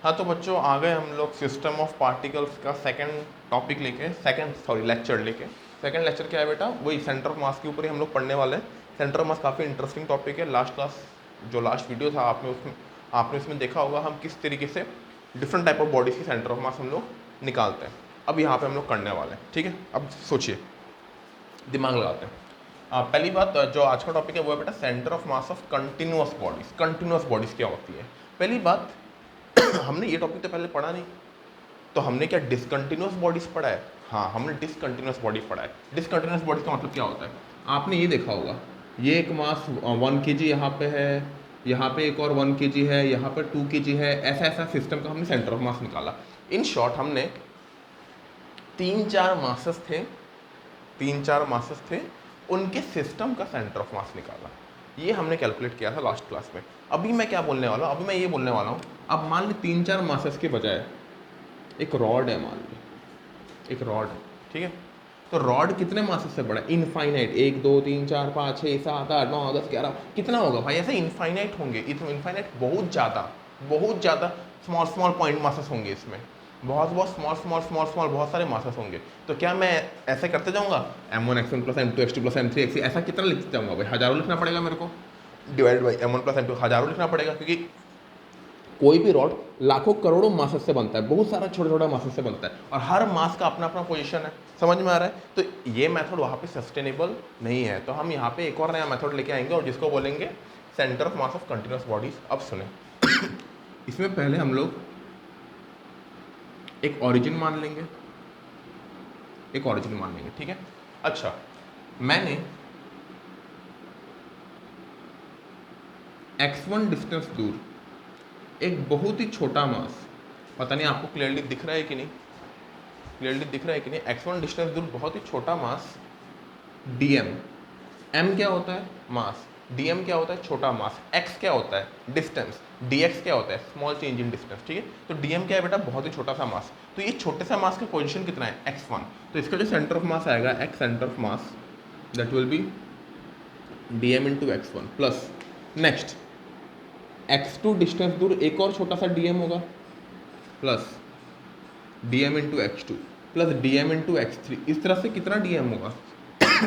हाँ तो बच्चों आ गए हम लोग सिस्टम ऑफ पार्टिकल्स का सेकंड टॉपिक लेके, लेक्चर लेके। सेकंड लेक्चर क्या है बेटा, वही सेंटर ऑफ मास के ऊपर ही हम लोग पढ़ने वाले हैं। सेंटर ऑफ मास काफ़ी इंटरेस्टिंग टॉपिक है। लास्ट वीडियो था आपने उसमें देखा होगा हम किस तरीके से डिफरेंट टाइप ऑफ बॉडीज की सेंटर ऑफ मास हम लोग निकालते हैं। अब यहाँ पे हम लोग करने वाले हैं, ठीक है। अब सोचिए, दिमाग लगाते हैं। पहली बात जो आज का टॉपिक है वो है बेटा centre of mass of continuous bodies. Continuous bodies क्या होती है? पहली बात हमने ये टॉपिक तो पहले पढ़ा नहीं, तो हमने क्या डिसकंटिन्यूअस बॉडीज पढ़ा है? हाँ, हमने डिसकंटिन्यूअस बॉडी पढ़ा है। डिसकंटिन्यूअस बॉडीज का मतलब क्या होता है? आपने ये देखा होगा, ये एक मास 1 kg यहाँ पे है, यहाँ पे एक और 1 kg है, यहाँ पर 2 kg है। ऐसा ऐसा सिस्टम का हमने सेंटर ऑफ मास निकाला। इन शॉर्ट हमने तीन चार मासेस थे, उनके सिस्टम का सेंटर ऑफ मास निकाला। ये हमने कैलकुलेट किया था लास्ट क्लास में। अभी मैं क्या बोलने वाला हूँ, अभी मैं ये बोलने वाला हूँ, अब मान ली 3-4 मासेस के बजाय एक रॉड है, मान ली एक रॉड है, ठीक है। तो रॉड कितने मासेस से बड़ा है? इनफाइनाइट। 1 2 3 4 5 6 7 8 9 10 11 कितना होगा भाई? ऐसे इनफाइनाइट होंगे। इनफाइनाइट बहुत ज़्यादा स्मॉल स्मॉल पॉइंट मासेस होंगे इसमें। बहुत स्मॉल बहुत सारे मासेस होंगे। तो क्या मैं ऐसे करते जाऊंगा m1 x1 plus m2 x2 plus m3 x, ऐसा कितना लिखते जाऊंगा भाई? हज़ारों लिखना पड़ेगा मेरे को, divide by m1 plus m2 हज़ारों लिखना पड़ेगा, क्योंकि कोई भी रॉड लाखों करोड़ों मासेस से बनता है, बहुत सारा छोटा छोटा मासेस से बनता है, और हर मास का अपना अपना पोजीशन है। समझ में आ रहा है? तो ये मेथड वहाँ पे सस्टेनेबल नहीं है, तो हम यहाँ पे एक और नया मेथड लेके आएंगे, और जिसको बोलेंगे centre of mass of continuous bodies. अब सुने इसमें पहले हम लोग एक ओरिजिन मान लेंगे, ठीक है। अच्छा, मैंने x1 डिस्टेंस दूर एक बहुत ही छोटा मास, पता नहीं आपको क्लियरली दिख रहा है कि नहीं, x1 डिस्टेंस दूर बहुत ही छोटा मास dm। m क्या होता है? मास। dm क्या होता है? छोटा मास। x क्या होता है? डिस्टेंस। dx क्या होता है? स्मॉल चेंज इन डिस्टेंस, ठीक है। तो dm क्या है बेटा? बहुत ही छोटा सा मास। तो ये छोटे सा मास का पोजीशन कितना है? x1। तो इसका जो सेंटर ऑफ मास आएगा, x centre of mass, that will be dm into x1 plus next x2 distance दूर एक और छोटा सा dm होगा, plus dm into x2 plus dm into x3। इस तरह से कितना dm होगा?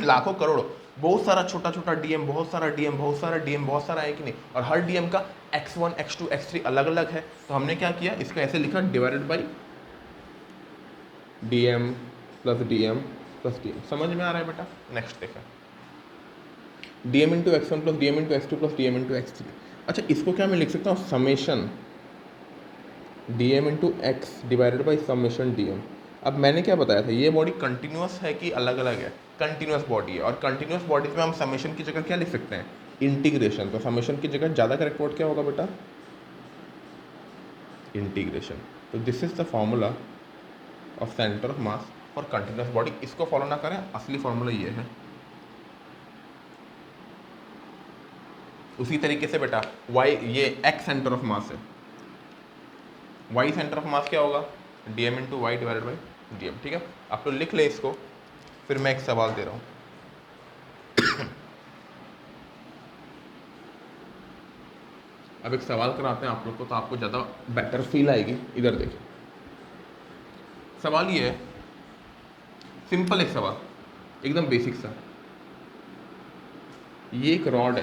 लाखों करोड़ों, बहुत सारा छोटा छोटा dm, बहुत सारा है कि नहीं? और हर dm का x1 x2 x3 अलग अलग है। तो हमने क्या किया, इसको ऐसे लिखा, divided by dm plus dm। समझ में आ रहा है बेटा? नेक्स्ट देखा, dm into x1 plus dm into x2 plus dm into x3। अच्छा, इसको क्या मैं लिख सकता हूँ? Summation dm into x divided by summation dm। अब मैंने क्या बताया था, ये बॉडी कंटिन्यूअस है कि अलग अलग है? कंटिन्यूअस बॉडी है, और कंटिन्यूअस बॉडीज में हम समेशन की जगह क्या लिख सकते हैं? इंटीग्रेशन। तो समेशन की जगह ज़्यादा करेक्ट वर्ड क्या होगा बेटा? इंटीग्रेशन। तो this is the formula of centre of mass for continuous body. इसको फॉलो ना करें, असली फॉर्मूला ये है। उसी तरीके से बेटा y, ये x सेंटर ऑफ मास है, y सेंटर ऑफ मास क्या होगा? dm into Y divided by dm, ठीक है। आप तो लिख ले इसको, फिर मैं एक सवाल दे रहा हूँ। अब एक सवाल कराते हैं आप लोग को, तो आपको ज़्यादा बेटर फील आएगी। इधर देखिए, सवाल ये है, सिंपल एक सवाल, एकदम बेसिक सा। ये एक रॉड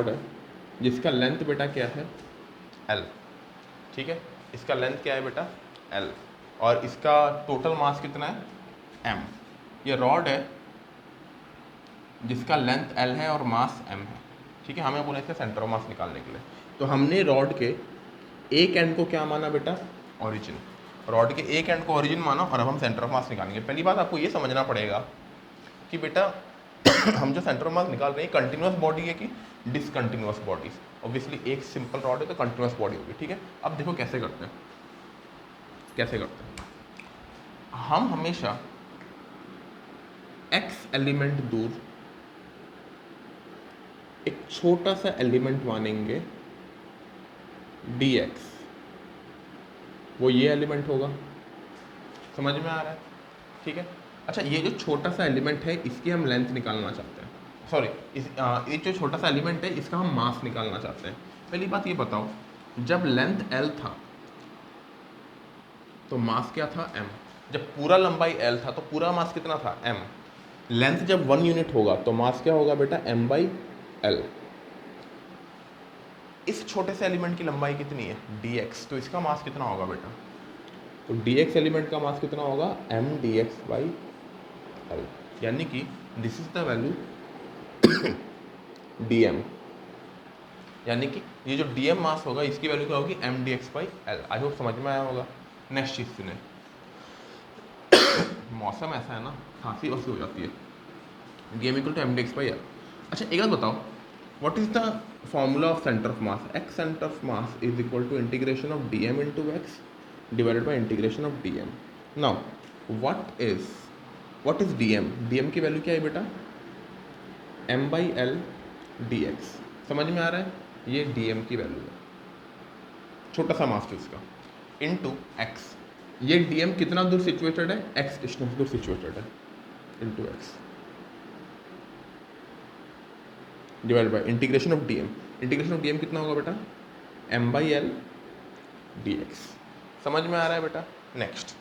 है, जिसका लेंथ बेटा क्या है? L, ठीक है। इसका लेंथ क्या है बेटा? L, और इसका टोटल मास कितना है? M। ये रॉड है जिसका लेंथ L है और मास M है, ठीक है। हमें बोला इसका सेंटर ऑफ मास निकालने के लिए, तो हमने रॉड के एक एंड को क्या माना बेटा? ओरिजिन। रॉड के एक एंड को ओरिजिन माना, और अब हम सेंटर ऑफ मास निकालेंगे। पहली बात आपको ये समझना पड़ेगा कि बेटा हम जो सेंटर ऑफ मास निकाल रहे हैं, कंटिन्यूअस बॉडी है कि डिसकंटिन्यूअस बॉडीज? ऑब्वियसली एक सिंपल रॉड है तो कंटिन्यूअस बॉडी होगी, ठीक है। अब देखो कैसे करते हैं, हम हमेशा x एलिमेंट दूर एक छोटा सा एलिमेंट मानेंगे dx, वो ये एलिमेंट होगा। समझ में आ रहा है? ठीक है। अच्छा, ये जो छोटा सा एलिमेंट है, इसकी हम लेंथ निकालना चाहते हैं, ये जो छोटा सा एलिमेंट है इसका हम मास निकालना चाहते हैं। पहली बात ये बताओ, जब लेंथ l था तो मास क्या था m। जब पूरा लंबाई l था तो पूरा मास कितना था m। लेंथ जब 1 यूनिट होगा तो मास क्या होगा बेटा m/l। इस छोटे से एलिमेंट की लंबाई कितनी है dx, तो इसका मास कितना होगा बेटा, तो dx एलिमेंट का मास कितना होगा m/dx/l, यानी कि this is the value dm, यानी कि ये जो dm मास होगा इसकी वैल्यू क्या होगी m/dx/l। आई होप समझ में आया होगा। नेक्स्ट चीज सुने, मौसम ऐसा है ना, खांसी वासी हो जाती है, dm इक्वल टू m/dx/l। अच्छा एक बात बताओ, what is the formula of centre of mass, x centre of mass is equal to integration of dm into x divided by integration of dm। Now what is dm की value क्या है बेटा m/l dx। समझ में आ रहा है, ये dm की वैल्यू है, छोटा सा मास इसका, इनटू x। ये dm कितना दूर सिचुएटेड है, x डिस्टेंस दूर सिचुएटेड है, into x divide by integration of dm। Integration of dm कितना होगा बेटा m/l dx। समझ में आ रहा है बेटा। नेक्स्ट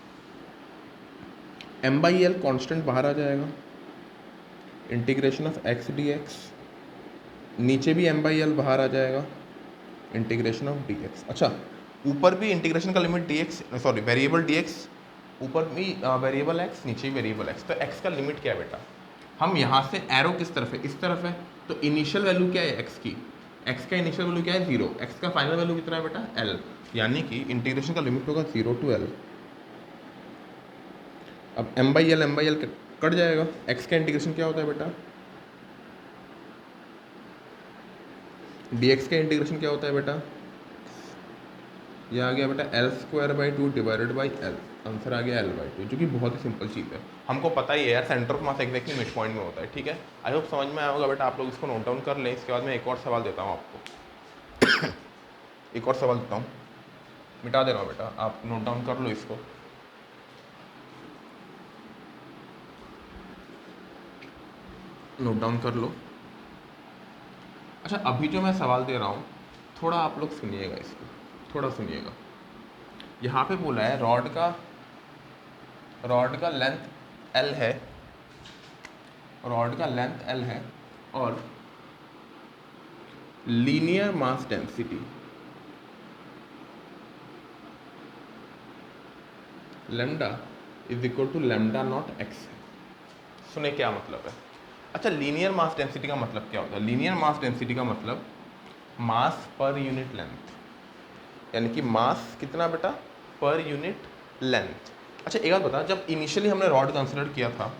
m/l कांस्टेंट बाहर आ जाएगा, इंटीग्रेशन ऑफ x dx, नीचे भी m/l बाहर आ जाएगा, इंटीग्रेशन ऑफ dx। अच्छा ऊपर भी इंटीग्रेशन का limit dx, sorry variable dx, ऊपर भी वेरिएबल x, नीचे भी वेरिएबल x। तो x का लिमिट क्या है बेटा, हम यहाँ से एरो किस तरफ है, इस तरफ है, तो इनिशियल वैल्यू क्या है x की, x का इनिशियल वैल्यू क्या है 0, x का फाइनल वैल्यू कितना है बेटा l, यानी कि इंटीग्रेशन का लिमिट होगा 0 to l। अब m/l कट जाएगा, x का इंटीग्रेशन क्या होता है बेटा dx का इंटीग्रेशन क्या होता है बेटा, ये आ गया बेटा l²/2 divided by l, answer आ गया l/2, जो कि बहुत ही सिंपल चीज़ है, हमको पता ही है यार centre of mass exactly mid point में होता है। ठीक है, आई होप समझ में आया होगा बेटा। आप लोग इसको नोट डाउन कर लें, इसके बाद मैं एक और सवाल देता हूँ आपको एक और सवाल देता हूँ, मिटा दे रहा हूँ बेटा, आप नोट डाउन कर लो इसको। नोट डाउन कर लो। अच्छा अभी जो मैं सवाल दे रहा हूँ थोड़ा आप लोग सुनिएगा, इसको थोड़ा सुनिएगा। यहाँ पे बोला है रॉड का लेंथ L है, रॉड का लेंथ L है और linear mass density lambda is equal to lambda naught x है। सुने क्या मतलब है। अच्छा लीनियर मास डेंसिटी का मतलब क्या होता है, लीनियर मास डेंसिटी का मतलब मास पर यूनिट लेंथ, यानी कि मास कितना बेटा पर यूनिट लेंथ। अच्छा एक बात बता, जब इनिशियली हमने रॉड कंसिडर किया था,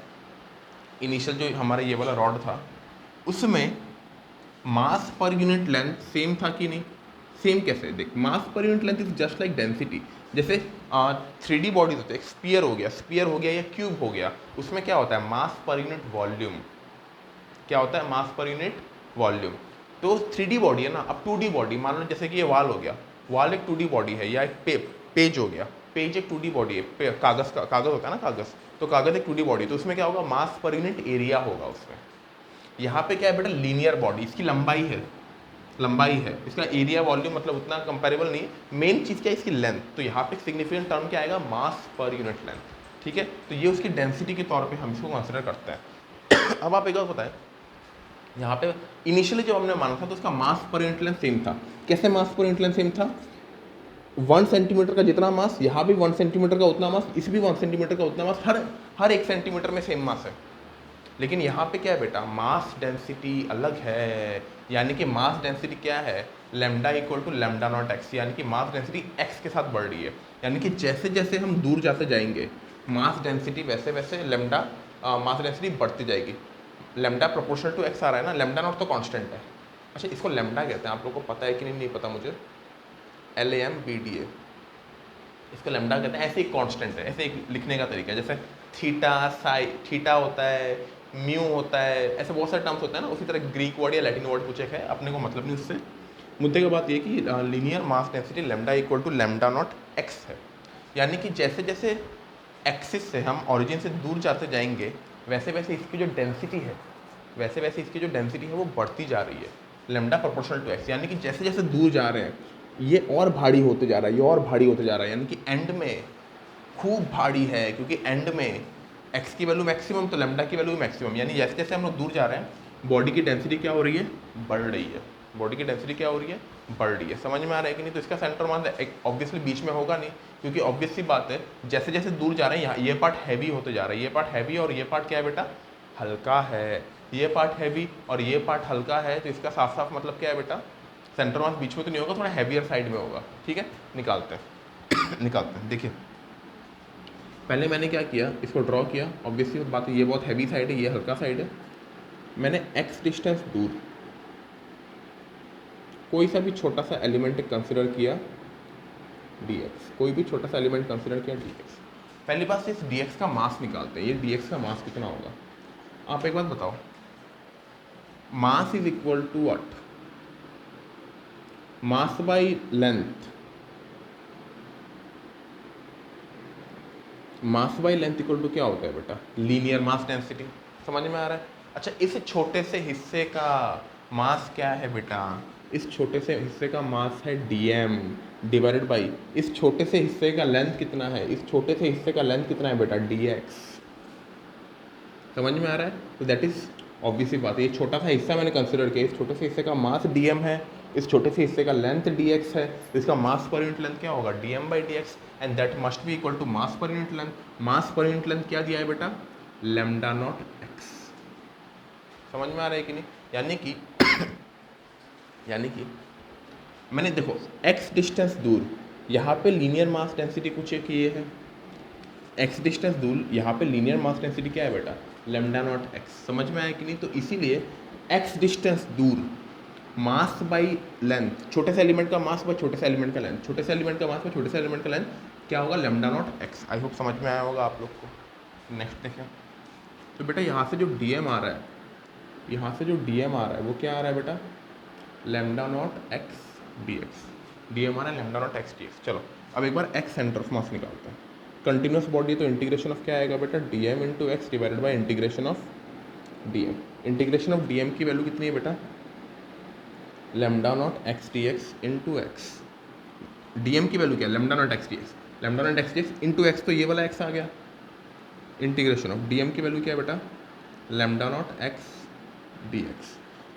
इनिशियल जो हमारा ये वाला रॉड था उसमें मास पर यूनिट लेंथ सेम था कि नहीं, सेम कैसे, देख मास पर unit length is just like density. जैसे 3D बॉडीज होते हैं, स्पीयर हो गया या क्यूब हो गया, उसमें क्या होता है मास पर यूनिट वॉल्यूम, क्या होता है मास पर यूनिट वॉल्यूम। तो 3D बॉडी है ना, अब 2D बॉडी मान लो, जैसे कि ये वाल हो गया, वाल एक 2D बॉडी है, या एक पेज हो गया, पेज एक 2D बॉडी है, कागज़ होता है ना कागज़, तो कागज़ एक 2D बॉडी, तो उसमें क्या होगा मास पर यूनिट एरिया होगा उसमें। यहाँ पे क्या है बेटा लीनियर बॉडी, इसकी लंबाई है, इसका एरिया वॉल्यूम मतलब उतना कंपेरेबल नहीं है, मेन चीज़ क्या है इसकी लेंथ। तो यहाँ पे सिग्निफिकेंट टर्म क्या आएगा मास पर यूनिट लेंथ। ठीक है, तो ये उसकी डेंसिटी के तौर पे हम इसको कंसिडर करते हैं। अब आप एक बात बताएं, यहाँ पे इनिशियली जब हमने माना था तो उसका मास पर यूनिट लेंथ सेम था। कैसे मास पर यूनिट लेंथ सेम था, 1 सेंटीमीटर का जितना मास, यहाँ भी 1 सेंटीमीटर का उतना मास, इस भी 1 सेंटीमीटर का उतना मास, हर 1 सेंटीमीटर में सेम मास है। लेकिन यहाँ पे क्या है बेटा मास डेंसिटी अलग है, यानी कि मास डेंसिटी क्या है lambda equal to lambda naught X, यानी कि मास डेंसिटी एक्स के साथ बढ़ रही है। यानी कि जैसे जैसे हम दूर जाते जाएंगे मास डेंसिटी वैसे वैसे लैम्डा मास डेंसिटी बढ़ती जाएगी। लैम्डा प्रोपोर्शनल टू एक्स आ रहा है ना, लैम्डा नॉट तो कांस्टेंट है। अच्छा इसको लैम्डा कहते हैं, आप लोगों को पता है कि नहीं पता मुझे, LAMBDA इसको लैम्डा कहते हैं। ऐसे एक कांस्टेंट है, ऐसे एक लिखने का तरीका है, जैसे थीटा होता है, म्यू होता है, ऐसे बहुत सारे टर्म्स होते हैं ना, उसी तरह ग्रीक वर्ड या लैटिन वर्ड कुछ एक है, अपने को मतलब नहीं उससे। मुद्दे की बात ये कि linear mass density lambda equal to lambda naught X है, यानी कि जैसे जैसे एक्सिस से हम ओरिजिन से दूर जाते जाएंगे वैसे वैसे इसकी जो डेंसिटी है वो बढ़ती जा रही है। लेमडा प्रोपोर्शनल टू एक्स, यानी कि जैसे जैसे दूर जा रहे हैं ये और भारी होते जा रहा है, ये और भारी होते जा रहा है, यानी कि एंड में खूब भारी है, क्योंकि एंड में एक्स की वैल्यू मैक्सिमम तो लेमडा की वैल्यू मैक्सिमम, यानी जैसे जैसे हम लोग दूर जा रहे हैं बॉडी की डेंसिटी क्या हो रही है, बढ़ रही है। बॉडी की डेंसिटी क्या हो रही है, बढ़ रही है। समझ में आ रहा है कि नहीं? तो इसका सेंटर मास ऑब्वियसली बीच में होगा नहीं, क्योंकि ऑब्वियस सी बात है जैसे जैसे दूर जा रहे हैं यहाँ ये पार्ट हैवी होते जा रहा है, ये पार्ट हैवी और ये पार्ट क्या है बेटा, हल्का है। ये पार्ट हैवी और ये पार्ट हल्का है, तो इसका साफ साफ मतलब क्या है बेटा, सेंटर मास बीच में तो नहीं होगा, थोड़ा हैवियर साइड में होगा। ठीक है, निकालते हैं निकालते हैं। देखिए पहले मैंने क्या किया, इसको ड्रॉ किया। ऑब्वियसली बात है ये बहुत हैवी साइड है, ये हल्का साइड है। मैंने एक्स डिस्टेंस दूर कोई सा भी छोटा सा एलिमेंट कंसिडर किया dx, कोई भी छोटा सा एलिमेंट कंसिडर किया dx। पहली बात से इस dx का मास निकालते हैं, ये dx का मास कितना होगा। आप एक बात बताओ, mass is equal to what, mass by length, mass by length equal to क्या होता है बेटा, लीनियर मास डेंसिटी। समझ में आ रहा है? अच्छा, इस छोटे से हिस्से का मास क्या है बेटा, इस छोटे से हिस्से का मास है dm डिवाइडेड बाई इस छोटे से हिस्से का लेंथ कितना है, इस छोटे से हिस्से का लेंथ कितना है बेटा, dx। समझ में आ रहा है? तो दैट इज ऑब्वियसली बात है, ये छोटा सा हिस्सा मैंने कंसिडर किया, इस छोटे से हिस्से का मास dm है, इस छोटे से हिस्से का लेंथ dx है, तो इसका मास पर यूनिट लेंथ क्या होगा, dm by dx, and that must be equal to mass पर यूनिट लेंथ। मास पर यूनिट लेंथ क्या दिया है बेटा, लैम्डा नॉट x। समझ में आ रहा है कि नहीं? यानी कि मैंने देखो x डिस्टेंस दूर यहाँ पे लीनियर मास डेंसिटी कुछ एक ये है, x डिस्टेंस दूर यहाँ पे लीनियर मास डेंसिटी क्या है बेटा, लैम्डा नॉट x। समझ में आया कि नहीं? तो इसीलिए x डिस्टेंस दूर मास बाई लेंथ, छोटे से एलिमेंट का मास बाई छोटे से एलिमेंट का लेंथ, छोटे से एलिमेंट का मास बाई छोटे से एलिमेंट का लेंथ क्या होगा, lambda naught x। I hope समझ में आया होगा आप लोग को। नेक्स्ट देखें, तो बेटा यहाँ से जो dm आ रहा है, यहाँ से जो dm आ रहा है वो क्या आ रहा है बेटा, lambda naught x dx। dm आ रहा है लैम्डा नॉट x dx। चलो अब एक बार x सेंटर ऑफ मास निकालते हैं। कंटिन्यूस बॉडी तो इंटीग्रेशन ऑफ क्या आएगा बेटा, dm into x divided by integration of dm। Integration of dm की वैल्यू कितनी है बेटा, lambda naught x dx into x. dm की वैल्यू क्या है, lambda naught x dx, lambda naught x dx into x, तो ये वाला x आ गया। इंटीग्रेशन ऑफ dm की वैल्यू क्या है बेटा, लैम्डा नॉट x dx।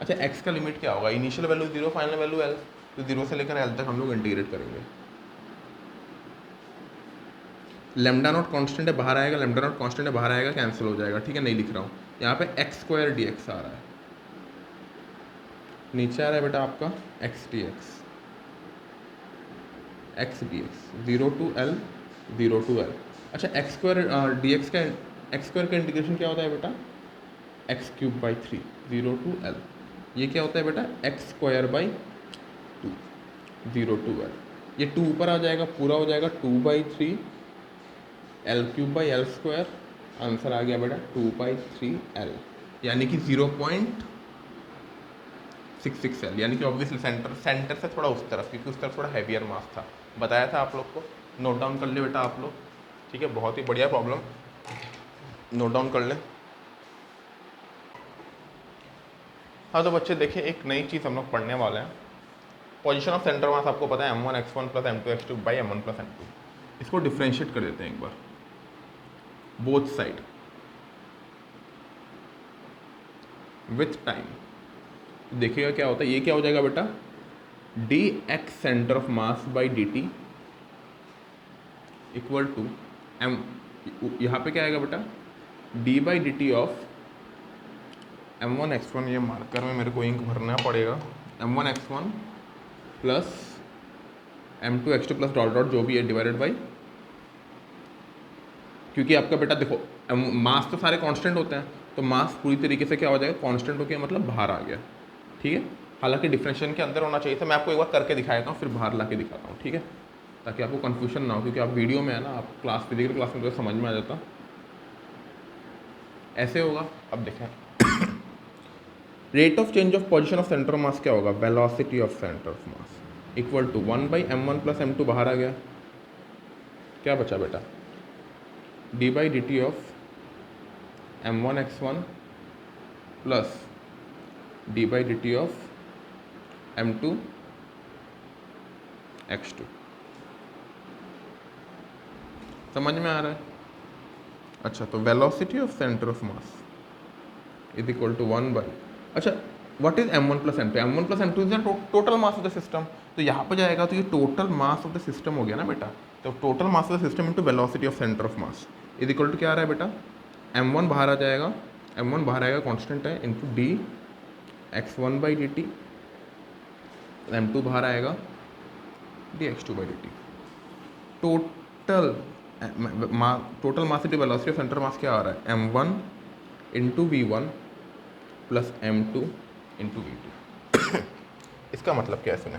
अच्छा, x का लिमिट क्या होगा, initial value 0, final value l, तो 0 से लेकर l तक हम लोग इंटीग्रेट करेंगे। लैम्डा नॉट कांस्टेंट है, बाहर आएगा, लैम्डा नॉट कांस्टेंट है, बाहर आएगा, कैंसिल हो जाएगा। ठीक है, नहीं लिख रहा हूँ यहाँ पे x स्क्वायर dx आ रहा है, नीचे आ रहा है बेटा आपका x dx, x dx 0 to l 0 to l। अच्छा, x स्क्वायर dx का x स्क्वायर का इंटीग्रेशन क्या होता है बेटा, x cube by 3 0 to l। ये क्या होता है बेटा, x square by 2 0 to l। ये 2 ऊपर आ जाएगा, पूरा हो जाएगा 2 by 3 L cube by L square. Answer आ गया बेटा 2 बाई 3 l, यानी कि 0.66 l, यानी कि ऑब्वियसली सेंटर से थोड़ा उस तरफ, क्योंकि उस तरफ थोड़ा हैवियर मास था, बताया था आप लोग को। नोट डाउन कर ले बेटा आप लोग, ठीक है, बहुत ही बढ़िया प्रॉब्लम, नोट डाउन कर ले। हाँ तो बच्चे देखिए, एक नई चीज़ हम लोग पढ़ने वाले हैं, पोजीशन ऑफ सेंटर मास। आपको पता है m1 x1 plus m2 x2 by m1 plus m2। इसको डिफ्रेंशिएट कर देते हैं एक बार, बोथ साइड विथ टाइम। देखिएगा क्या होता है, ये क्या हो जाएगा बेटा, dx centre of mass by dt equal to m, यहाँ पे क्या आएगा बेटा, d by D T of m1 x1, ये मार्कर में मेरे को इंक भरना पड़ेगा, m1 x1 plus m2 x2 plus dot dot जो भी है डिवाइडेड बाई, क्योंकि आपका बेटा देखो मास तो सारे कांस्टेंट होते हैं, तो मास पूरी तरीके से क्या हो जाएगा, कांस्टेंट हो गया, मतलब बाहर आ गया। ठीक है, हालांकि डिफरेंशिएशन के अंदर होना चाहिए था, मैं आपको एक बार करके दिखा देता हूँ, फिर बाहर ला के दिखाता हूँ। ठीक है, ताकि आपको कन्फ्यूजन ना हो, क्योंकि आप वीडियो में है ना, आप क्लास फिजिकल क्लास में तो समझ में आ जाता, ऐसे होगा। अब देखें, rate of change of position of centre of mass क्या होगा, velocity of centre of mass equal to 1 by m1 plus m2, बाहर आ गया, क्या बचा बेटा, d by D T of m1 x1 plus d by D T of m2 x2। समझ में आ रहा है? अच्छा, तो velocity of centre of mass is equal to 1/, अच्छा what is m1 plus m2? m1 plus m2 is the total mass of the system. तो यहाँ पर जाएगा तो ये total mass of the system हो गया ना बेटा। तो total mass of the system into velocity of centre of mass is equal to क्या आ रहा है बेटा, m1 बाहर आ जाएगा, m1 बाहर आएगा कांस्टेंट है, इंटू डी x1/dt, m2 बाहर आएगा dx2/dt। Total total mass into velocity of centre मास क्या आ रहा है, m1 into v1 plus m2 into v2। इसका मतलब क्या है सुने,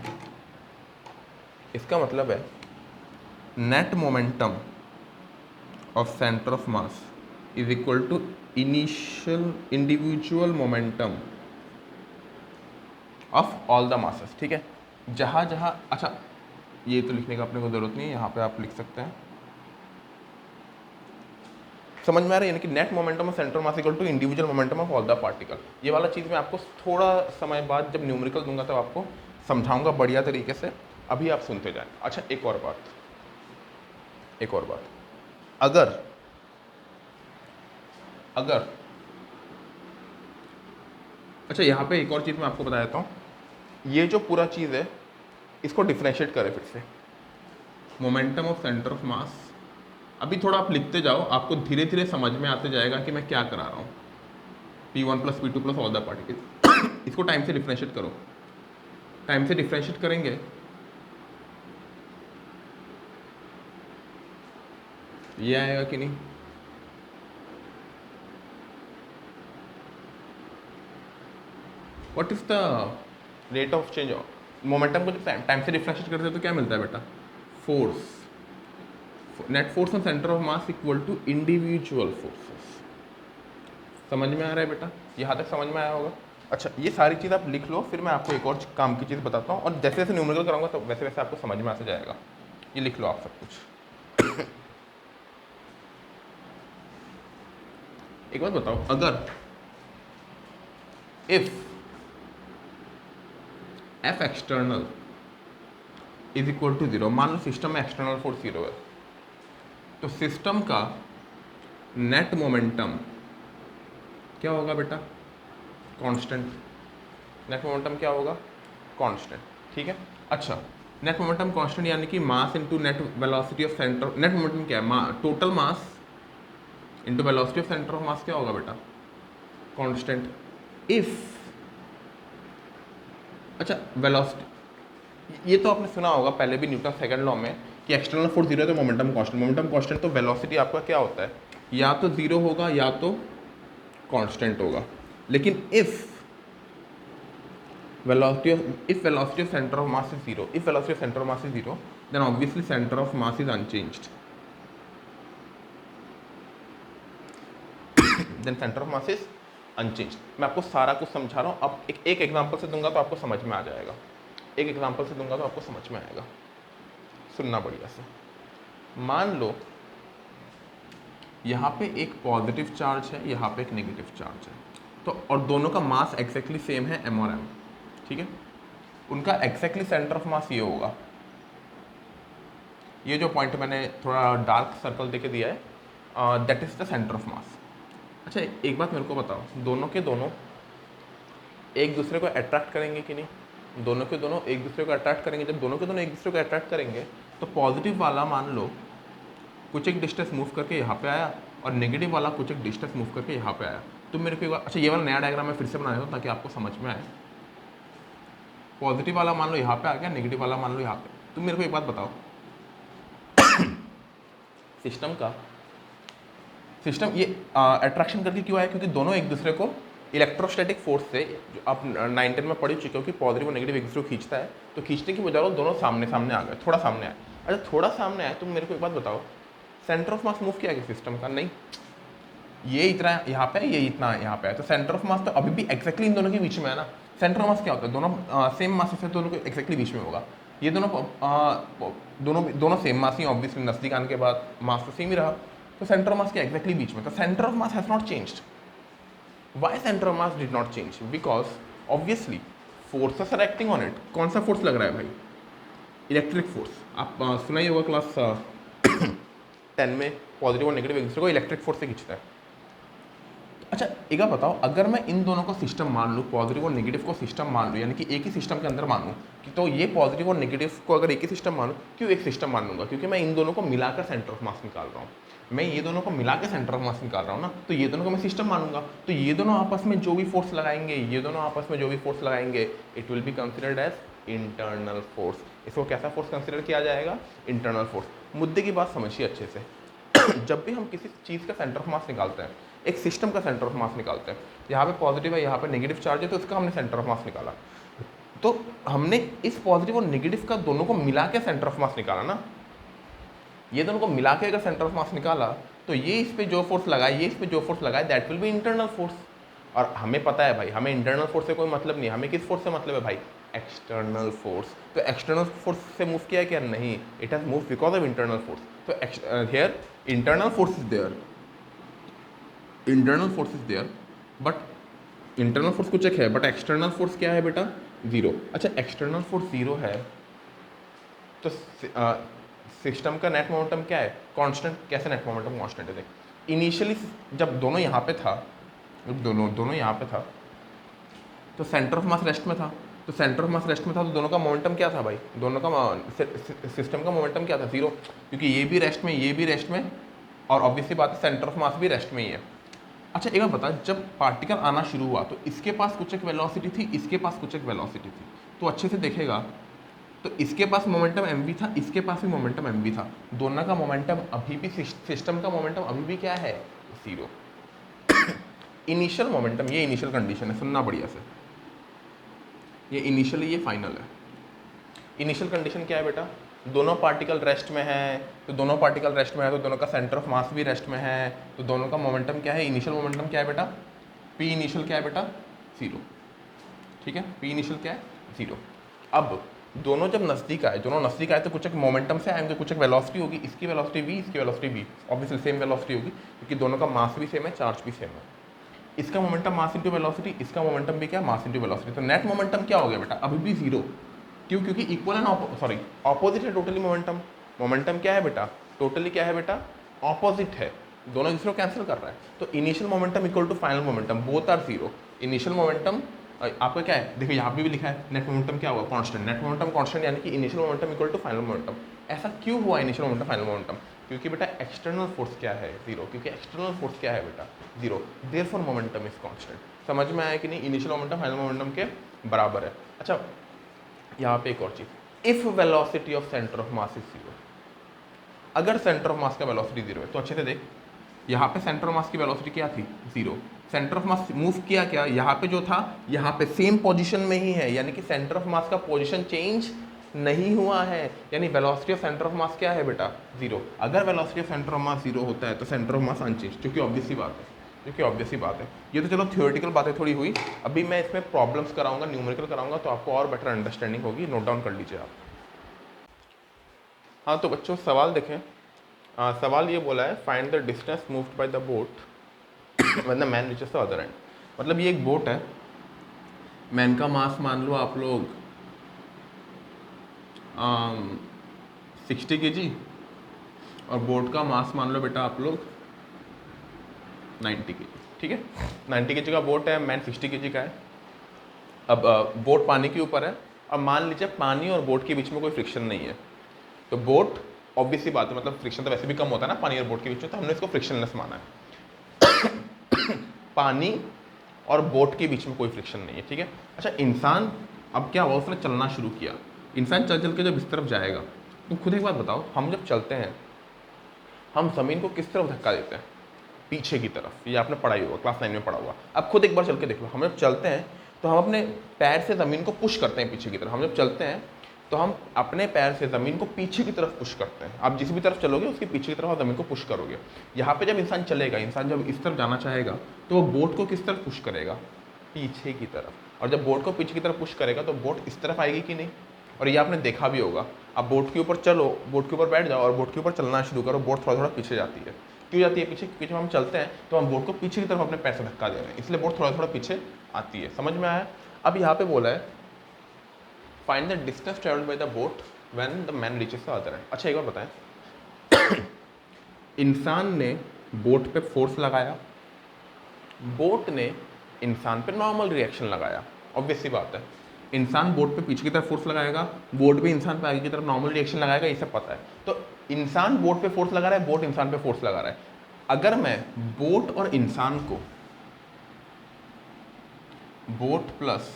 इसका मतलब है net momentum of centre of mass is equal to initial individual momentum of all the masses. ठीक है, जहाँ जहाँ, अच्छा ये तो लिखने का अपने को जरूरत नहीं है, यहाँ पे आप लिख सकते हैं। समझ में आ रहा है, यानी कि net momentum of centre mass equal to individual momentum of all the particle. ये वाला चीज़ मैं आपको थोड़ा समय बाद जब न्यूमेरिकल दूंगा तब आपको समझाऊंगा बढ़िया तरीके से, अभी आप सुनते जाएं। अच्छा एक और बात, अगर अच्छा यहाँ पे एक और चीज़ मैं आपको बता देता हूँ, ये जो पूरा चीज़ है इसको डिफ्रेंशिएट करें फिर से। मोमेंटम ऑफ सेंटर ऑफ मास, अभी थोड़ा आप लिखते जाओ, आपको धीरे धीरे समझ में आते जाएगा कि मैं क्या करा रहा हूँ। P1 plus P2 plus all the particle, इसको टाइम से डिफ्रेंशिएट करो। टाइम से डिफ्रेंशिएट करेंगे ये आएगा कि नहीं, what is the rate of change of momentum को टाइम से डिफ्रेंशिएट करते हैं तो क्या मिलता है बेटा, force, net force on centre of mass equal to individual forces. समझ में आ रहा है बेटा, यहाँ तक समझ में आया होगा। अच्छा ये सारी चीज़ आप लिख लो, फिर मैं आपको एक और काम की चीज़ बताता हूँ, और जैसे जैसे न्यूमेरिकल कराऊंगा तो वैसे वैसे आपको समझ में आते जाएगा। ये लिख लो आप सब कुछ। एक बात बताओ, अगर if F external is equal to 0, मान लो सिस्टम में एक्सटर्नल फोर्स 0 है, तो सिस्टम का नेट मोमेंटम क्या होगा बेटा, कांस्टेंट। नेट मोमेंटम क्या होगा, कांस्टेंट। ठीक है, अच्छा नेट मोमेंटम कांस्टेंट यानी कि mass into net velocity of centre, net momentum क्या है, total mass into velocity of centre of mass क्या होगा बेटा, कांस्टेंट। इफ, अच्छा वेलोसिटी, ये तो आपने सुना होगा पहले भी न्यूटन सेकंड लॉ में कि एक्सटर्नल फोर्स 0 है तो मोमेंटम कांस्टेंट। मोमेंटम कांस्टेंट तो वेलोसिटी आपका क्या होता है, या तो 0 होगा या तो कांस्टेंट होगा। लेकिन if velocity of centre of mass is 0, if velocity of centre of mass is 0, then obviously centre of mass is unchanged, then centre of mass is unchanged. मैं आपको सारा कुछ समझा रहा हूँ, अब एक एग्जांपल से दूंगा तो आपको समझ में आ जाएगा, एक एग्जांपल से दूंगा तो आपको समझ में आएगा, सुनना बढ़िया से। मान लो यहाँ पे एक पॉजिटिव चार्ज है, यहाँ पे एक नेगेटिव चार्ज है, तो और दोनों का मास एक्जैक्टली सेम है m और m। ठीक है, उनका एक्जैक्टली सेंटर ऑफ मास ये होगा, ये जो पॉइंट मैंने थोड़ा डार्क सर्कल देके दिया है, that is the centre of मास। अच्छा एक बात मेरे को बताओ, दोनों के दोनों एक दूसरे को अट्रैक्ट करेंगे कि नहीं, दोनों के दोनों एक दूसरे को अट्रैक्ट करेंगे। जब दोनों के दोनों एक दूसरे को अट्रैक्ट करेंगे तो पॉजिटिव वाला मान लो कुछ एक डिस्टेंस मूव करके यहाँ पे आया, और नेगेटिव वाला कुछ एक डिस्टेंस मूव करके यहाँ पे आया। तो मेरे को एक बार, अच्छा ये वाला नया डायग्राम मैं फिर से बना देता हूँ ताकि आपको समझ में आए। पॉजिटिव वाला मान लो यहाँ पे आ गया, नेगेटिव वाला मान लो यहाँ पे। तुम मेरे को एक बात बताओ, सिस्टम ये अट्रैक्शन करके क्यों आया, क्योंकि दोनों एक दूसरे को इलेक्ट्रोस्टैटिक फोर्स से, जो आप 9-10 में पढ़ चुके हो कि पॉजिटिव और नेगेटिव एक दूसरे को खींचता है, तो खींचने की बजाय दोनों सामने सामने आ गए, थोड़ा सामने आए। अच्छा थोड़ा सामने आए, तुम मेरे को एक बात बताओ, सेंटर ऑफ मास मूव किया गया सिस्टम का, नहीं, ये इतना यहाँ पे है, ये इतना यहाँ पे है, तो सेंटर ऑफ मास तो अभी भी एक्जैक्टली इन दोनों के बीच में है ना। सेंटर ऑफ मास क्या होता है, दोनों सेम मास से दोनों के एक्जैक्टली बीच में होगा। ये दोनों सेम मास ही, ऑब्वियसली नजदीक आने के बाद मास तो सेम ही रहा, तो सेंटर ऑफ मास के एक्जैक्टली बीच में, तो centre of mass has not changed. Why center of mass did not change? Because obviously forces are acting on it. कौन सा फोर्स लग रहा है भाई? Electric force. आप सुना ही होगा क्लास 10 में, पॉजिटिव और नेगेटिव एक दूसरे को इलेक्ट्रिक फोर्स से खींचता है। अच्छा एक बात बताओ, अगर मैं इन दोनों को सिस्टम मान लूँ, पॉजिटिव और नेगेटिव को सिस्टम मान लूँ, यानी कि एक ही सिस्टम के अंदर मानूँ कि तो ये पॉजिटिव और नेगेटिव को अगर एक ही सिस्टम मानूँ, क्यों एक सिस्टम मान लूँगा? क्योंकि मैं इन दोनों को मिलाकर सेंटर ऑफ मास निकाल रहा हूँ। मैं ये दोनों को मिला के सेंटर ऑफ मास निकाल रहा हूँ ना, तो ये दोनों को मैं सिस्टम मानूंगा। तो ये दोनों आपस में जो भी फोर्स लगाएंगे, ये दोनों आपस में जो भी फोर्स लगाएंगे, it will be considered as internal force. इसको कैसा फोर्स कंसिडर किया जाएगा? Internal force. मुद्दे की बात समझिए अच्छे से। जब भी हम किसी चीज़ का सेंटर ऑफ मास निकालते हैं, एक सिस्टम का सेंटर ऑफ मास निकालते हैं, यहाँ पे पॉजिटिव है, यहाँ पे नेगेटिव चार्ज है, तो इसका हमने सेंटर ऑफ मास निकाला। तो हमने इस पॉजिटिव और नेगेटिव का दोनों को मिला के सेंटर ऑफ मास निकाला ना। ये दोनों को मिला के अगर सेंटर ऑफ मास निकाला, तो ये इस पे जो फोर्स लगाए, ये इस पे जो फोर्स लगाए, that will be internal force. और हमें पता है भाई, हमें इंटरनल फोर्स से कोई मतलब नहीं, हमें किस फोर्स से मतलब है भाई? External force. तो एक्सटर्नल फोर्स से मूव किया है क्या? नहीं, it has move because of internal force. तो here internal force is there, internal force is there, but internal force कुछ एक है, बट एक्सटर्नल फोर्स क्या है बेटा? जीरो। अच्छा एक्सटर्नल फोर्स जीरो है, तो सिस्टम का नेट मोमेंटम क्या है? कांस्टेंट। कैसे नेट मोमेंटम कांस्टेंट है? देख, इनिशियली जब दोनों यहाँ पे था, जब दोनों यहाँ पे था, तो सेंटर ऑफ मास रेस्ट में था। तो सेंटर ऑफ मास रेस्ट में था, तो दोनों का मोमेंटम क्या था भाई? दोनों का सिस्टम का मोमेंटम क्या था? जीरो, क्योंकि ये भी रेस्ट में, ये भी रेस्ट में, और ऑब्वियसली बात है सेंटर ऑफ मास भी रेस्ट में ही है। अच्छा एक बात बता, जब पार्टिकल आना शुरू हुआ तो इसके पास कुछ एक वेलोसिटी थी, इसके पास कुछ एक वेलोसिटी थी। तो अच्छे से देखेगा तो इसके पास मोमेंटम mv था, इसके पास भी मोमेंटम mv था। दोनों का मोमेंटम अभी भी, सिस्टम का मोमेंटम अभी भी क्या है? जीरो। इनिशियल मोमेंटम, ये इनिशियल कंडीशन है, सुनना बढ़िया से, ये इनिशियली, ये फाइनल है। इनिशियल कंडीशन क्या है बेटा? दोनों पार्टिकल रेस्ट में है, तो दोनों पार्टिकल रेस्ट में है, तो दोनों का सेंटर ऑफ मास भी रेस्ट में है, तो दोनों का मोमेंटम क्या है? इनिशियल मोमेंटम क्या है बेटा? पी इनिशियल क्या है बेटा? जीरो। ठीक है, पी इनिशियल क्या है? जीरो। अब दोनों जब नज़दीक आए, दोनों नज़दीक आए, तो कुछ एक मोमेंटम से आएंगे, कुछ एक वेलोसिटी होगी, इसकी वेलोसिटी v, इसकी velocity v, obviously same velocity होगी, क्योंकि दोनों का मास भी सेम है, चार्ज भी सेम है। इसका मोमेंटम मास इंटू वेलोसिटी, इसका मोमेंटम भी क्या? Mass into velocity. तो नेट मोमेंटम क्या हो गया बेटा? अभी भी जीरो। क्यों? क्योंकि इक्वल एंड सॉरी ऑपोजिट है टोटली मोमेंटम। मोमेंटम क्या है बेटा? टोटली क्या है बेटा? ऑपोजिट है, दोनों दूसरे को कैंसिल कर रहा है। तो initial momentum equal to final momentum, both are zero. Initial momentum आपका क्या है? देखो यहाँ पे भी लिखा है नेट मोमेंटम क्या हुआ? कांस्टेंट। नेट मोमेंटम कांस्टेंट, यानी कि initial momentum equal to final momentum. ऐसा क्यों हुआ इनिशियल मोमेंटम फाइनल मोमेंटम? क्योंकि बेटा एक्सटर्नल फोर्स क्या है? जीरो। क्योंकि एक्सटर्नल फोर्स क्या है बेटा? Zero. Therefore momentum is constant. समझ में आया कि नहीं? इनिशियल मोमेंटम फाइनल मोमेंटम के बराबर है। अच्छा यहाँ पे एक और चीज़, if velocity of centre of mass is zero, अगर सेंटर ऑफ मास का वेलोसिटी जीरो है, तो अच्छे से देख, यहाँ पे सेंटर ऑफ मास की वेलोसिटी क्या थी? Zero. Centre of mass move किया क्या? यहाँ पे जो था, यहाँ पे सेम पोजीशन में ही है, यानी कि सेंटर ऑफ मास का पोजीशन चेंज नहीं हुआ है, यानी velocity of centre of mass क्या है बेटा? जीरो। अगर velocity of centre of mass zero होता है तो सेंटर ऑफ मास अनचेंज, क्योंकि ऑब्वियसली बात है, क्योंकि ऑब्वियसली बात है। ये तो चलो थियोरेटिकल बातें थोड़ी हुई, अभी मैं इसमें प्रॉब्लम्स कराऊंगा, न्यूमेरिकल कराऊंगा, तो आपको और बेटर अंडरस्टैंडिंग होगी। नोट डाउन कर लीजिए आप। हाँ तो बच्चों सवाल देखें। सवाल ये बोला है, find the distance moved by the boat when the man reaches the other and. मतलब ये एक बोट है, मैन का मास मान लो आप लोग 60 kg, और बोट का मास मान लो बेटा आप लोग 90 kg। ठीक है, 90 kg का बोट है, मैन 60 kg का है। अब बोट पानी के ऊपर है, अब मान लीजिए पानी और बोट के बीच में कोई फ्रिक्शन नहीं है, तो बोट, ऑब्वियसली बात है, मतलब फ्रिक्शन तो वैसे भी कम होता है ना पानी और बोट के बीच में, तो हमने इसको फ्रिक्शनलेस माना है। पानी और बोट के बीच में कोई फ्रिक्शन नहीं है। ठीक है, अच्छा इंसान अब क्या हुआ, उसने चलना शुरू किया। इंसान चल चल के जब इस तरफ जाएगा, तो खुद एक बात बताओ, हम जब चलते हैं हम ज़मीन को किस तरफ धक्का देते हैं? पीछे की तरफ। ये आपने पढ़ा ही होगा, क्लास 9 में पढ़ा हुआ। अब खुद एक बार चल के देख लो, हम जब चलते हैं तो हम अपने पैर से ज़मीन को पुश करते हैं पीछे की तरफ। हम जब चलते हैं तो हम अपने पैर से ज़मीन को पीछे की तरफ पुश करते हैं। आप जिस भी तरफ चलोगे उसकी पीछे की तरफ आप ज़मीन को पुश करोगे। यहाँ पे जब इंसान चलेगा, इंसान जब इस तरफ जाना चाहेगा तो वो बोट को किस तरफ पुश करेगा? पीछे की तरफ। और जब बोट को पीछे की तरफ पुश करेगा तो बोट इस तरफ आएगी कि नहीं? और ये आपने देखा भी होगा। आप बोट के ऊपर चलो, बोट के ऊपर बैठ जाओ और बोट के ऊपर चलना शुरू करो, बोट थोड़ा थोड़ा पीछे जाती है। क्यों जाती है पीछे? क्योंकि जब हम चलते हैं तो हम बोट को पीछे की तरफ अपने पैर से धक्का दे रहे हैं, इसलिए बोट थोड़ा थोड़ा पीछे आती है। समझ में आया? अब यहाँ पे बोला है find the distance travelled by the boat when the man reaches the other and. अच्छा एक बार बताएं, इंसान ने बोट पे फोर्स लगाया, बोट ने इंसान पे नॉर्मल रिएक्शन लगाया, ऑब्वियस सी बात है। इंसान बोट पे पीछे की तरफ फोर्स लगाएगा, बोट भी इंसान पे आगे की तरफ नॉर्मल रिएक्शन लगाएगा, ये सब पता है। तो इंसान बोट पे फोर्स लगा रहा है, बोट इंसान पे फोर्स लगा रहा है। अगर मैं बोट और इंसान को, बोट प्लस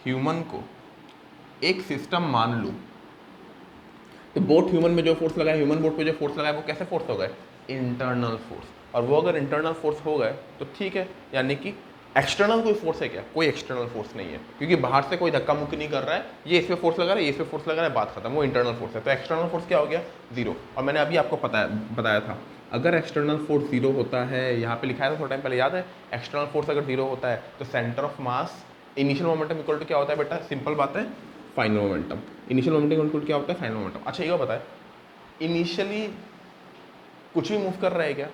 ह्यूमन को एक सिस्टम मान लूं, तो बोट ह्यूमन में जो फोर्स लगा है, ह्यूमन बोट पे जो फोर्स लगा है, वो कैसे फोर्स हो गए? Internal force. और वो अगर इंटरनल फोर्स हो गए तो ठीक है, यानी कि एक्सटर्नल कोई फोर्स है क्या? कोई एक्सटर्नल फोर्स नहीं है, क्योंकि बाहर से कोई धक्का मुक्की नहीं कर रहा है, ये इस पे फोर्स लगा रहा है, ये इस पे फोर्स लगा रहा है, बात खत्म, वो इंटरनल फोर्स है। तो एक्सटर्नल फोर्स क्या हो गया? जीरो। और मैंने अभी आपको बताया था, अगर एक्सटर्नल फोर्स जीरो होता है, यहाँ पे लिखा है था थोड़ा टाइम पहले, याद है? एक्सटर्नल फोर्स अगर जीरो होता है तो centre of mass initial momentum equal to क्या होता है बेटा? सिंपल बात है, final momentum. Initial momentum equal to क्या होता है? Final momentum. अच्छा ये बताए, इनिशियली कुछ भी मूव कर रहा है क्या?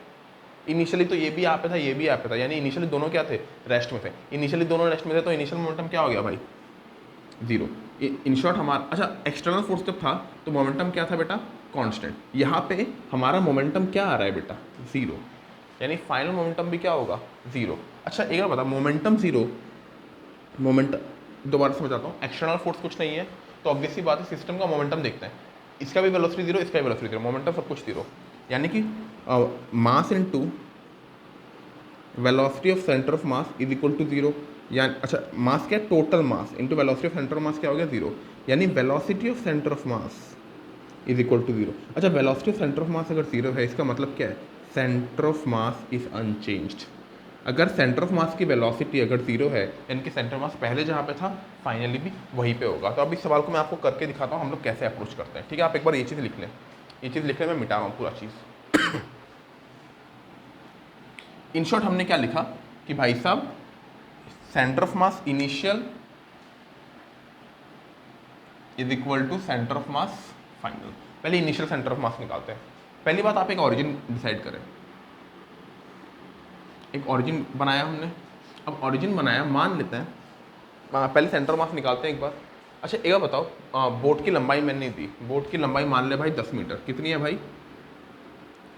इनिशियली तो ये भी यहाँ पे था, ये भी यहाँ पे था, यानी इनिशियली दोनों क्या थे? रेस्ट में थे। इनिशियली दोनों रेस्ट में थे, तो इनिशियल मोमेंटम क्या हो गया भाई? जीरो। इन शॉर्ट हमारा, अच्छा एक्सटर्नल फोर्स जब था तो मोमेंटम क्या था बेटा? कांस्टेंट। यहाँ पे हमारा मोमेंटम क्या आ रहा है बेटा? जीरो। यानी फाइनल मोमेंटम भी क्या होगा? जीरो। अच्छा एक बार बता, मोमेंटम जीरो, दोबारा समझाता हूँ, एक्सटर्नल फोर्स कुछ नहीं है तो ऑब्वियसली बात है, सिस्टम का मोमेंटम देखते हैं, इसका भी वेलोसिटी जीरो, इसका भी वेलोसिटी जीरो, मोमेंटम सब कुछ जीरो, यानी कि mass into velocity of centre of mass is equal to zero. यानी अच्छा मास क्या है? Total mass into velocity of centre of mass क्या हो गया? जीरो। यानी velocity of centre of mass is equal to zero. अच्छा velocity of centre of mass अगर जीरो है, इसका मतलब क्या है? Centre of mass is unchanged. अगर सेंटर ऑफ मास की वेलोसिटी अगर जीरो है, यानी कि सेंटर मास पहले जहाँ पे था फाइनली भी वहीं पे होगा। तो अब इस सवाल को मैं आपको करके दिखाता हूँ हम लोग कैसे अप्रोच करते हैं, ठीक है? आप एक बार ये चीज़ लिख लें, ये चीज़ लिख लें, मैं मिटा रहा हूँ पूरा चीज़। इन शॉर्ट हमने क्या लिखा कि भाई साहब centre of mass initial is equal to centre of mass final. पहले इनिशियल सेंटर ऑफ मास निकालते हैं। पहली बात आप एक ऑरिजिन डिसाइड करें। एक ऑरिजिन बनाया हमने, अब ऑरिजिन बनाया, मान लेते हैं पहले सेंटर मास निकालते हैं एक बार। अच्छा एक बार बताओ, बोट की लंबाई मैंने दी, बोट की लंबाई मान ले भाई 10 मीटर। कितनी है भाई?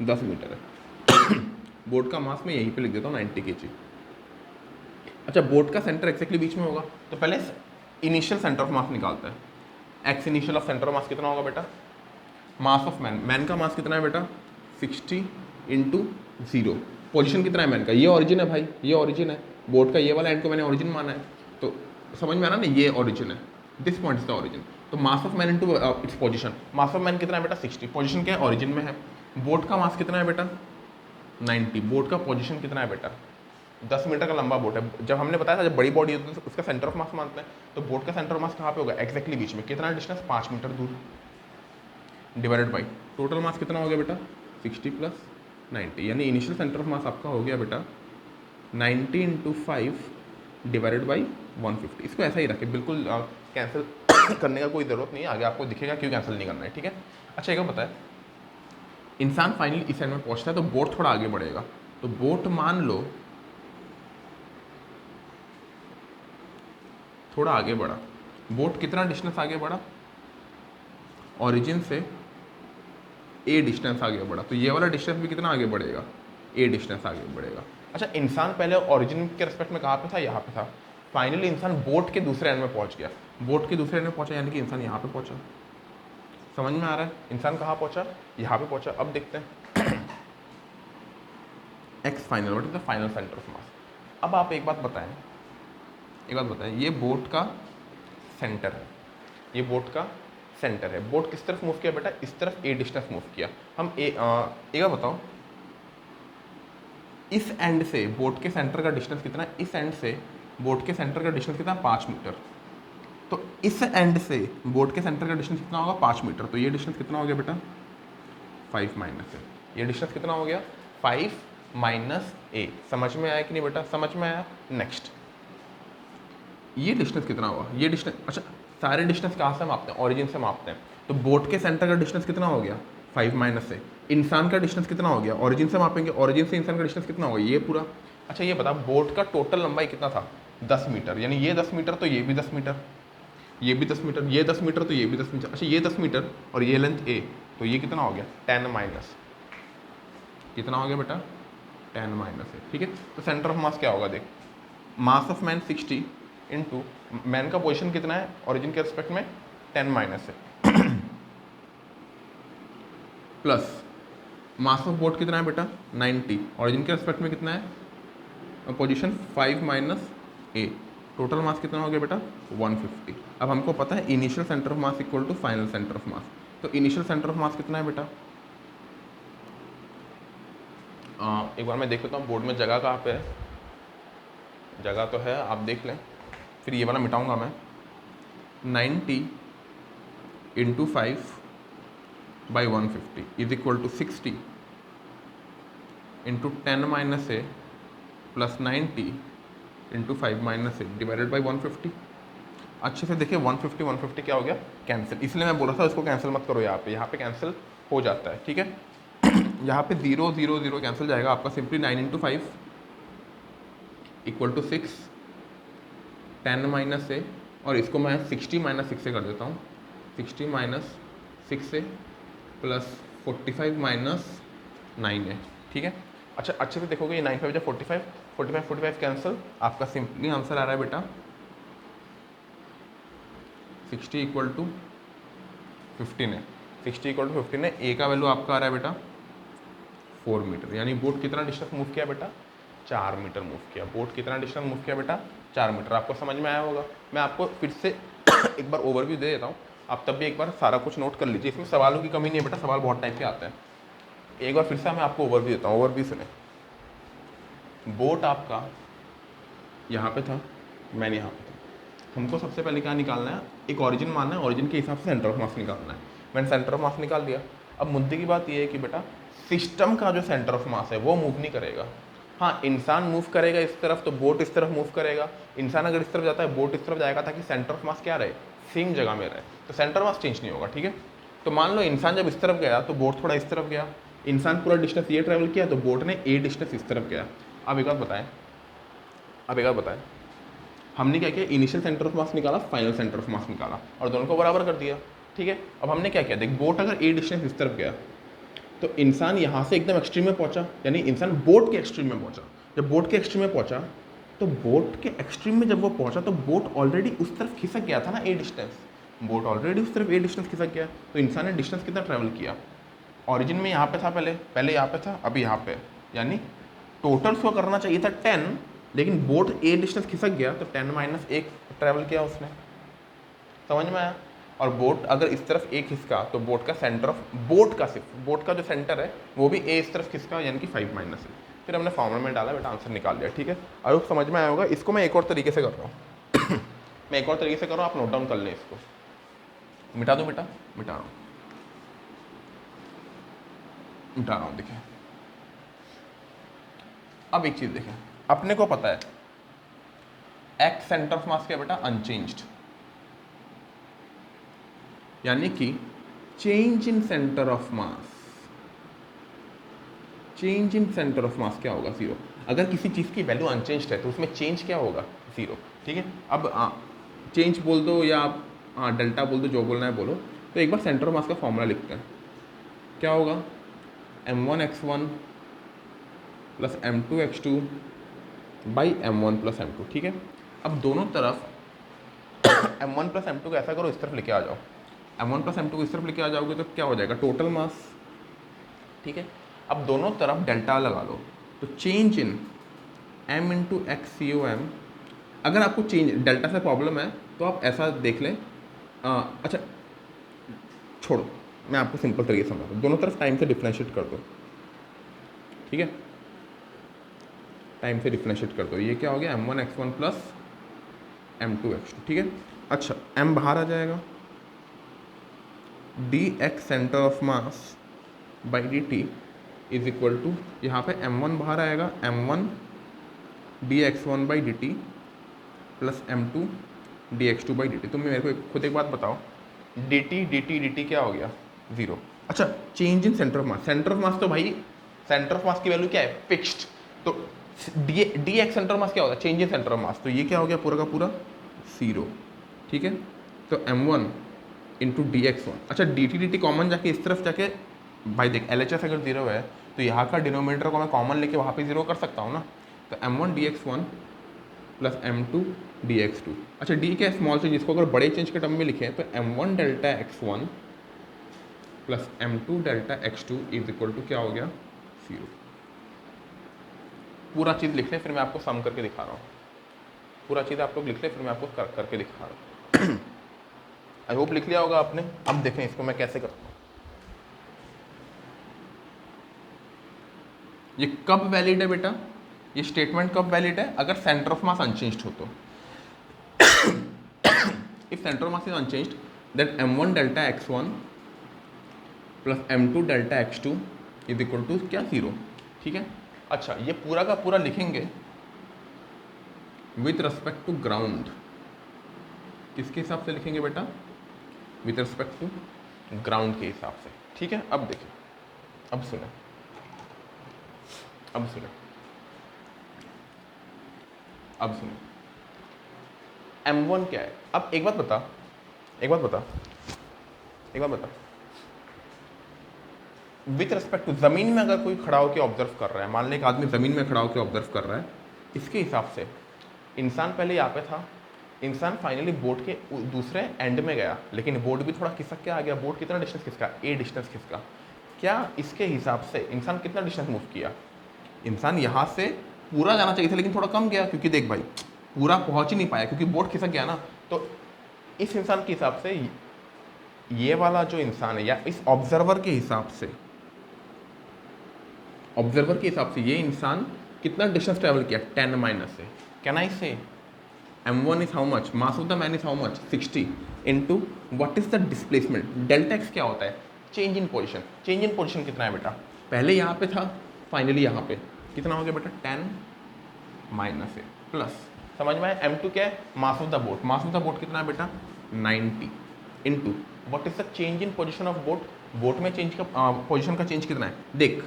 10 मीटर है। बोट का मास मैं यहीं पे लिख देता हूँ 90 kg। अच्छा बोट का सेंटर एक्जैक्टली बीच में होगा, तो पहले इनिशियल सेंटर ऑफ मास निकालते हैं। X initial of centre of मास कितना होगा बेटा? मास ऑफ मैन, मैन का मास कितना है बेटा? 60 इंटू जीरो। पोजीशन कितना है मैन का? ये ऑरिजिन है भाई, ये ऑरिजिन है। बोट का ये वाला एंड को मैंने ऑरिजिन माना है, तो समझ में आ रहा ना, ये ऑरिजिन है, this point is the origin. तो mass of man into its position, mass of man कितना है बेटा? 60। पोजीशन क्या है? ऑरिजिन में है। बोट का मास कितना है बेटा? 90। बोट का पोजीशन कितना है बेटा? 10 मीटर का लंबा बोट है। जब हमने बताया था जब बड़ी बॉडी होती है तो उसका सेंटर ऑफ मास मानते हैं, तो बोट का सेंटर ऑफ मास कहाँ पे होगा? एक्जैक्टली बीच में। कितना डिस्टेंस? 5 मीटर दूर, डिवाइडेड बाई टोटल मास कितना हो गया बेटा? 60 प्लस 90, यानी इनिशियल सेंटर ऑफ मास आपका हो गया बेटा 90 इंटू 5 डिवाइडेड बाई 150। इसको ऐसा ही रखें, बिल्कुल कैंसिल करने का कोई ज़रूरत नहीं है, आगे आपको दिखेगा क्यों कैंसिल नहीं करना है, ठीक है? अच्छा एक बताए, इंसान फाइनली इस एंड में पहुंचता है तो बोट थोड़ा आगे बढ़ेगा, तो बोट मान लो थोड़ा आगे बढ़ा। बोट कितना डिस्टेंस आगे बढ़ा? ओरिजिन से ए डिस्टेंस आगे बढ़ा, तो ये वाला डिस्टेंस भी कितना आगे बढ़ेगा? ए डिस्टेंस आगे बढ़ेगा। अच्छा इंसान पहले ओरिजिन के रिस्पेक्ट में कहाँ पे था? यहाँ पे था। फाइनली इंसान बोट के दूसरे एंड में पहुँच गया, बोट के दूसरे एंड में पहुँचा, यानी कि इंसान यहाँ पे पहुँचा। समझ में आ रहा है? इंसान कहाँ पहुँचा? यहाँ पे पहुँचा। अब देखते हैं x final, what is the final centre of मास। अब आप एक बात बताएं, ये बोट का सेंटर है, ये बोट का सेंटर है। बोट किस तरफ मूव किया बेटा? इस तरफ ए डिस्टेंस मूव किया। हम एक बार बताओ, इस एंड से बोट के सेंटर का डिस्टेंस कितना है? इस एंड से बोट के सेंटर का डिस्टेंस कितना? 5 मीटर। तो इस एंड से बोट के सेंटर का डिस्टेंस कितना होगा? 5 मीटर। तो ये डिस्टेंस कितना हो गया बेटा? 5 माइनस ए। ये डिस्टेंस कितना हो गया? 5 माइनस ए। समझ में आया कि नहीं बेटा? समझ में आया? नेक्स्ट, ये डिस्टेंस कितना हुआ? ये डिस्टेंस, अच्छा सारे डिस्टेंस कहाँ से मापते हैं? ओरिजिन से मापते हैं। तो बोट के सेंटर का डिस्टेंस कितना हो गया? 5 माइनस से। इंसान का डिस्टेंस कितना हो गया? ओरिजिन से मापेंगे, ओरिजिन से इंसान का डिस्टेंस कितना होगा? ये पूरा। अच्छा ये बता, बोट का टोटल लंबाई कितना था? 10 मीटर, यानी ये 10 मीटर तो ये भी 10 मीटर, ये भी 10 मीटर, ये 10 मीटर, तो ये भी 10 मीटर। अच्छा ये 10 मीटर और ये लेंथ ए, तो ये कितना हो गया 10 माइनस, कितना हो गया बेटा 10 माइनस ए। ठीक है, तो सेंटर ऑफ मास क्या होगा देख, मास ऑफ मैन 60 इंटू मैन का पोजिशन कितना है ओरिजिन के रिस्पेक्ट में 10 माइनस है प्लस मास ऑफ बोट कितना है बेटा 90, ओरिजिन के रिस्पेक्ट में कितना है position 5 minus A, total mass कितना हो गया बेटा 150। अब हमको पता है initial centre of mass equal to final centre of mass, तो इनिशियल सेंटर ऑफ मास कितना है बेटा, एक बार मैं देख लेता हूँ बोर्ड में जगह कहाँ पे है, जगह तो है आप देख लें, फिर ये वाला मिटाऊंगा मैं। 90 into 5 by 150 is equal to 60 into 10 minus A plus 90 into 5 minus A divided by 150। अच्छे से देखिए 150 क्या हो गया कैंसिल, इसलिए मैं बोल रहा था इसको कैंसिल मत करो, यहाँ पे कैंसिल हो जाता है। ठीक है यहाँ पे 0 0 0 कैंसिल जाएगा आपका, simply 9 into 5 equal to 6, 10 minus A, और इसको मैं 60 माइनस 6 से कर देता हूँ, 60 माइनस 6 से प्लस 45 माइनस 9 है। ठीक है, अच्छा अच्छे से देखोगे ये 9 5 जब 45 कैंसिल, आपका सिंपली आंसर आ रहा है बेटा 60 इक्वल टू 15 है, 60 इक्वल टू 15 है। ए का वैल्यू आपका आ रहा है बेटा 4 मीटर, यानी बोट कितना डिस्टेंस मूव किया बेटा 4 मीटर मूव किया, बोट कितना डिस्टेंस मूव किया बेटा 4 मीटर। आपको समझ में आया होगा, मैं आपको फिर से एक बार ओवरव्यू दे देता हूँ, आप तब भी एक बार सारा कुछ नोट कर लीजिए, इसमें सवालों की कमी नहीं है बेटा, सवाल बहुत टाइप के आते हैं। एक बार फिर से मैं आपको ओवरव्यू देता हूँ, ओवरव्यू सुने। बोट आपका यहाँ पे था, मैंने यहाँ पे था, हमको सबसे पहले क्या निकालना है, एक ओरिजिन मानना है, ओरिजिन के हिसाब से सेंटर ऑफ मास निकालना है। मैंने सेंटर ऑफ मास निकाल दिया। अब मुद्दे की बात यह है कि बेटा सिस्टम का जो सेंटर ऑफ मास है वो मूव नहीं करेगा। हाँ, इंसान मूव करेगा इस तरफ तो बोट इस तरफ मूव करेगा, इंसान अगर इस तरफ जाता है बोट इस तरफ जाएगा, ताकि सेंटर ऑफ मास क्या रहे सेम जगह में रहे, तो सेंटर ऑफ मास चेंज नहीं होगा। ठीक है, तो मान लो इंसान जब इस तरफ गया तो बोट थोड़ा इस तरफ गया, इंसान पूरा डिस्टेंस ये ट्रैवल किया तो बोट ने ए डिस्टेंस इस तरफ गया। अब एक बात बताएं, हमने क्या किया, इनिशियल सेंटर ऑफ मास निकाला, फाइनल सेंटर ऑफ मास निकाला और दोनों को बराबर कर दिया। ठीक है, अब हमने क्या किया, देख बोट अगर ए डिस्टेंस इस तरफ गया तो इंसान यहाँ से एकदम एक्सट्रीम में पहुँचा, यानी इंसान बोट के एक्सट्रीम में पहुँचा। जब बोट के एक्सट्रीम में पहुँचा तो बोट के एक्सट्रीम में जब वो पहुँचा तो बोट ऑलरेडी उस तरफ खिसक गया था ना ए डिस्टेंस, बोट ऑलरेडी उस तरफ ए डिस्टेंस खिसक गया, तो इंसान ने डिस्टेंस कितना ट्रैवल किया, ऑरिजिन में यहाँ पे था, पहले यहाँ पे था, अभी यहाँ पे, यानी टोटल उसको करना चाहिए था 10, लेकिन बोट ए डिस्टेंस खिसक गया तो 10 माइनस 1 ट्रैवल किया उसने। समझ में आया? और बोट अगर इस तरफ ए खिसका तो बोट का सेंटर ऑफ बोट का जो सेंटर है वो भी ए इस तरफ खिसका, यानी कि 5 माइनस ए। फिर हमने फॉर्मूला में डाला, बेटा आंसर निकाल लिया। ठीक है, और समझ में आया होगा। इसको मैं एक और तरीके से कर रहा हूँ मैं एक और तरीके से कर रहा हूँ, आप नोट डाउन कर लें इसको। मिटा दो बेटा, मिटा रहा हूँ देखिए। अब एक चीज़ देखें, अपने को पता है एक्स सेंटर ऑफ मास क्या बेटा अनचेंज्ड, यानी कि change in centre of mass, change in centre of mass क्या होगा 0। अगर किसी चीज़ की वैल्यू अनचेंज्ड है तो उसमें चेंज क्या होगा 0। ठीक है, अब चेंज बोल दो या आप डेल्टा बोल दो, जो बोलना है बोलो। तो एक बार सेंटर ऑफ मास का फॉर्मूला लिखते हैं, क्या होगा m1x1 plus m2x2 by m1 plus m2। ठीक है, अब दोनों तरफ m1 प्लस m2 को ऐसा करो, इस तरफ लेके आ जाओ, m1 प्लस m2 को इस तरफ लेके आ जाओगे तो क्या हो जाएगा टोटल मास। ठीक है, अब दोनों तरफ डेल्टा लगा लो, तो change in m into x COM। अगर आपको चेंज डेल्टा से प्रॉब्लम है तो आप ऐसा देख लें, अच्छा छोड़ो, मैं आपको सिंपल तरीके से समझाता हूँ, दोनों तरफ टाइम से डिफरेंशिएट कर दो। ठीक है, टाइम से डिफरेंशिएट कर दो, ये क्या हो गया m1x1 प्लस m2x2। ठीक है, अच्छा m बाहर आ जाएगा, dx centre of mass by dt is equal to, यहाँ पे m1 बाहर आएगा, m1 dx1 by dt plus m2 dx2 by dt। तुम मेरे को खुद एक बात बताओ, dt क्या हो गया 0। अच्छा, change in centre of mass, centre of mass तो भाई सेंटर ऑफ मास की वैल्यू क्या है फिक्स्ड, तो dx सेंटर ऑफ मास क्या होता है change in centre of mass, तो ये क्या हो गया पूरा का पूरा 0। ठीक है, तो m1 इंटू dx1। अच्छा dt कॉमन जाके इस तरफ जाके, भाई देख LHS अगर 0 है तो यहाँ का डिनोमिनेटर को मैं कॉमन लेके वहाँ पे 0 कर सकता हूँ ना। तो m1 dx1 plus m2 dx2। अच्छा d क्या स्मॉल चेंज, इसको अगर बड़े चेंज के टर्म में लिखें तो m1 delta x1 plus m2 delta x2 is equal to क्या हो गया 0। पूरा चीज़ लिख लें फिर मैं आपको सम करके दिखा रहा हूँ। पूरा चीज़ आप लोग लिख लें फिर मैं आपको करके दिखा रहा हूँ। आई होप लिख लिया होगा आपने। अब देखें इसको मैं कैसे करता हूँ। ये कब वैलिड है बेटा, ये स्टेटमेंट कब वैलिड है, अगर सेंटर ऑफ मास अनचेंज्ड हो तो। If centre of mass is unchanged then m1 delta x1 plus m2 delta x2 is equal to क्या 0। ठीक है। अच्छा ये पूरा का पूरा लिखेंगे विथ रिस्पेक्ट टू ग्राउंड। किसके हिसाब से लिखेंगे बेटा, विथ रिस्पेक्ट टू ग्राउंड के हिसाब से। ठीक है। अब देखिए, अब सुने, अब सुने, अब सुने m1 क्या है। अब एक बात बता, एक बात बता, एक बात बता, विथ रिस्पेक्ट टू जमीन में अगर कोई खड़ा होकर ऑब्जर्व कर रहा है, मान ले एक आदमी जमीन में खड़ा होकर ऑब्जर्व कर रहा है, इसके हिसाब से इंसान पहले यहाँ पे था, इंसान फाइनली बोट के दूसरे एंड में गया, लेकिन बोट भी थोड़ा खिसक के आ गया। बोट कितना डिस्टेंस खिसका, a डिस्टेंस खिसका। क्या इसके हिसाब से इंसान कितना डिस्टेंस मूव किया, इंसान यहाँ से पूरा जाना चाहिए था लेकिन थोड़ा कम गया, क्योंकि देख भाई पूरा पहुँच ही नहीं पाया क्योंकि बोट खिसक गया ना। तो इस इंसान के हिसाब से ये वाला जो इंसान है, या इस ऑब्जर्वर के हिसाब से, ऑब्जर्वर के हिसाब से ये इंसान कितना डिस्टेंस ट्रेवल किया 10 माइनस से। कैन आई से m1 is how much, mass of the man is how much 60 into what is the displacement. Delta x क्या होता है, change in position. Change in position कितना है बेटा, पहले यहाँ पे था फाइनली यहाँ पे कितना हो गया बेटा 10 माइनस है प्लस, समझ में आया। m2 क्या है, मास of the boat. Mass of the boat कितना है बेटा 90 into what is the change in position of boat. Boat में चेंज का पोजीशन का चेंज कितना है, देख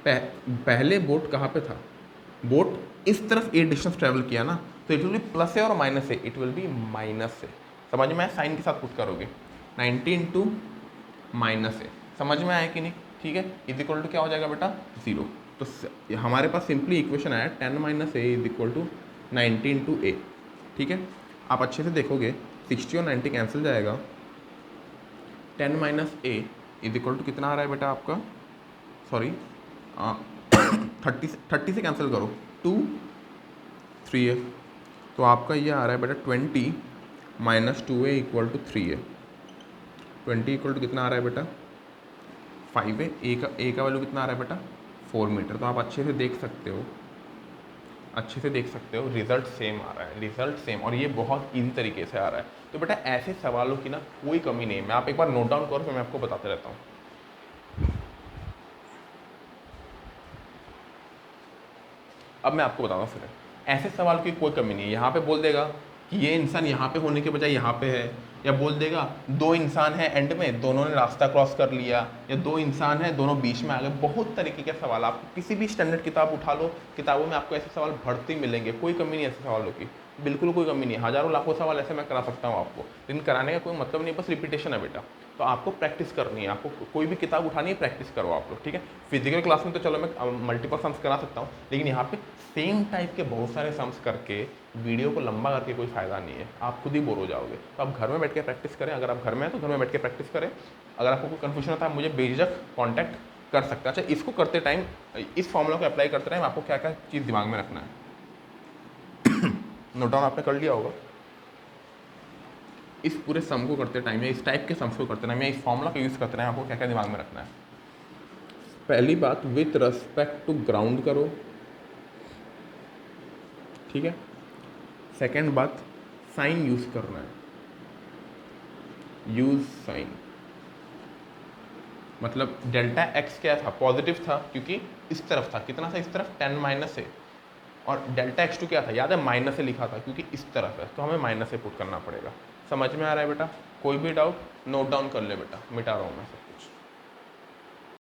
पहले बोट कहाँ पे था, बोट इस तरफ ए डिस्टेंस ट्रेवल किया ना, तो इट विल बी प्लस है और माइनस है, इट विल बी माइनस है। समझ में आया, साइन के साथ पुट करोगे 90 इंटू माइनस है। समझ में आया कि नहीं। ठीक है। इज इक्वल टू क्या हो जाएगा बेटा 0। तो हमारे पास सिंपली इक्वेशन आया 10 minus A is equal to 90 into A. ठीक है। आप अच्छे से देखोगे 60 और 90 कैंसिल जाएगा, 10 minus A is equal to कितना आ रहा है बेटा आपका, सॉरी 30 से कैंसिल करो 2 3 है, तो आपका ये आ रहा है बेटा 20 माइनस 2 ए इक्वल टू 3 है। 20 इक्वल टू कितना आ रहा है बेटा 5 है। ए का वैल्यू कितना आ रहा है बेटा 4 मीटर। तो आप अच्छे से देख सकते हो, अच्छे से देख सकते हो रिजल्ट सेम आ रहा है, रिजल्ट सेम, और ये बहुत ईजी तरीके से आ रहा है। तो बेटा ऐसे सवालों की ना कोई कमी नहीं है। मैं आप एक बार नोट डाउन करो फिर मैं आपको बताते रहता हूँ। अब मैं आपको बताऊंगा फिर, ऐसे सवाल की कोई कमी नहीं है। यहाँ पे बोल देगा कि ये इंसान यहाँ पे होने के बजाय यहाँ पे है, या बोल देगा दो इंसान हैं एंड में, दोनों ने रास्ता क्रॉस कर लिया, या दो इंसान हैं दोनों बीच में आ गए। बहुत तरीके के सवाल, आप किसी भी स्टैंडर्ड किताब उठा लो, किताबों में आपको ऐसे सवाल भरते मिलेंगे। कोई कमी नहीं ऐसे सवालों की, बिल्कुल कोई कमी नहीं। हज़ारों लाखों सवाल ऐसे मैं करा सकता हूँ आपको, लेकिन कराने का कोई मतलब नहीं, बस रिपीटेशन है बेटा। तो आपको प्रैक्टिस करनी है, आपको कोई भी किताब उठानी है, प्रैक्टिस करो आप लोग। ठीक है। फिजिकल क्लास में तो चलो मैं मल्टीपल सम्स करा सकता हूँ, लेकिन यहाँ पे सेम टाइप के बहुत सारे सम्स करके वीडियो को लंबा करके कोई फ़ायदा नहीं है, आप खुद ही बोर हो जाओगे। तो आप घर में बैठ के प्रैक्टिस करें, अगर आप घर में हैं तो घर में बैठ के प्रैक्टिस करें। अगर आपको कोई कन्फ्यूजन होता है मुझे बेझिझक कॉन्टैक्ट कर सकते हैं। अच्छा इसको करते टाइम, इस फॉर्मूला को अप्लाई करते टाइम आपको क्या क्या चीज़ दिमाग में रखना है नोट डाउन आपने कर लिया होगा। इस पूरे सम को करते टाइम या इस टाइप के सम्स को करते टाइम या इस फॉर्मूला का यूज़ करते टाइम आपको क्या क्या दिमाग में रखना है। पहली बात विथ रिस्पेक्ट टू ग्राउंड करो, ठीक है। सेकेंड बात साइन यूज़ करना है, यूज़ साइन। मतलब डेल्टा एक्स क्या था, पॉजिटिव था क्योंकि इस तरफ था, कितना था इस तरफ 10 माइनस है, और डेल्टा x2 क्या था, याद है माइनस से लिखा था क्योंकि इस तरफ है, तो हमें माइनस से पुट करना पड़ेगा। समझ में आ रहा है बेटा, कोई भी डाउट नोट डाउन कर ले बेटा, मिटा रहा हूँ मैं।